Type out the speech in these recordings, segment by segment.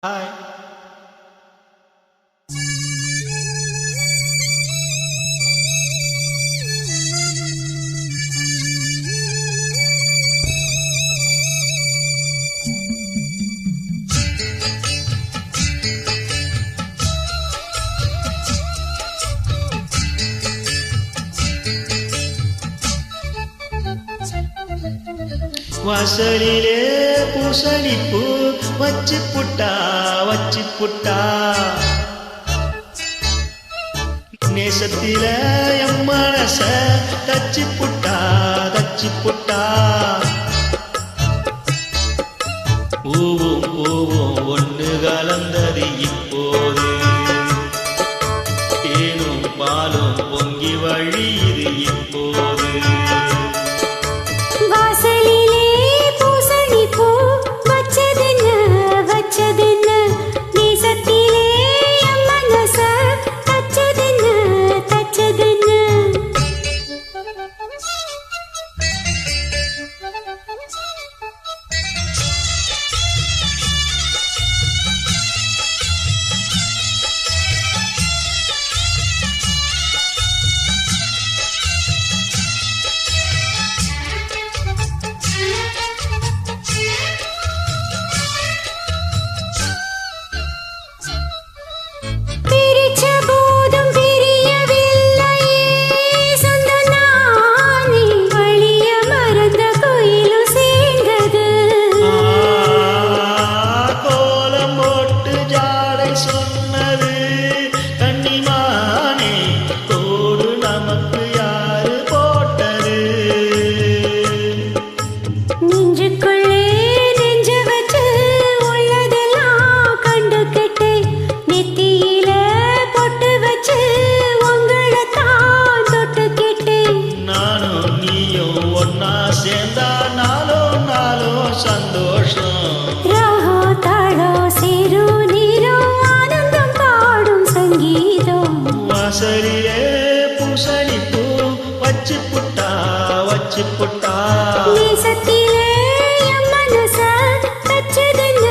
Hi. வாசலிலே பூசணிப்பூ வச்சு புட்டா நேசத்தில எம் மனச தச்சு புட்டா பூவும் பூவும் ஒன்று கலந்தது இப்போது தேனும் பாலும் பொங்கி வழியுது இப்போது வாசலிலே பூசணிப்பூ வச்சு புட்டா நேசத்திலே எம் மனச தச்சதென்ன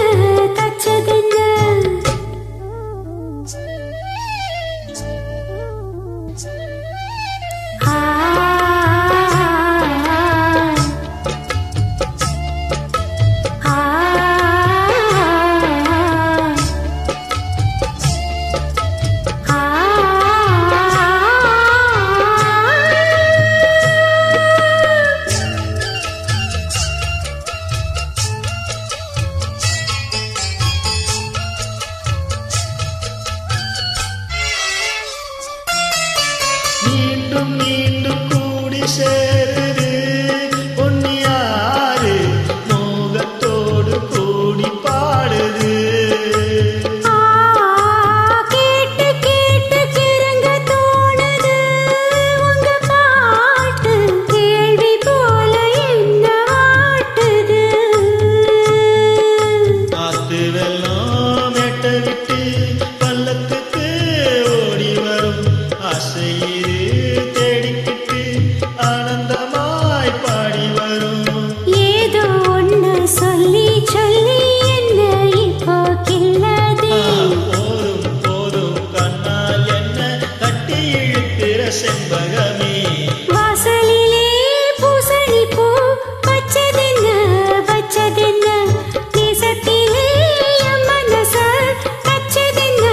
மீண்டும் கூடி சேருது பொன்னியாறு மோகத்தோடு கூடி பாடுது கேட்டு கேட்டு கிறங்க தோணுது உங்க பாட்டு கேள்வி போல என்ன வாட்டுது காத்து வெள்ளம் மேட்ட விட்டு பள்ளத்துக்கு ஓடி வரும் ஆசையிரு தேடிக்கிட்டு ஆனந்தமாய் பாடி வரும் ஏதோ ஒண்ணு சொல்லி சொல்லி என்ன இப்போ கிள்ளதே போதும் கண்ணால் என்ன கட்டி இழுக்கிற செண்பகமே வாசலிலே பூசணிப்பூ வச்சதென்ன நேசத்திலே எம் மனச தச்சதென்ன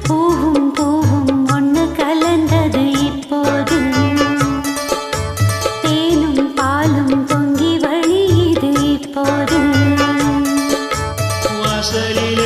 பூவும் பூவும் ஒண்ணு கலந்தது இப்போது தேனும் பாலும் பொங்கி வழியுது இப்போது வாசலிலே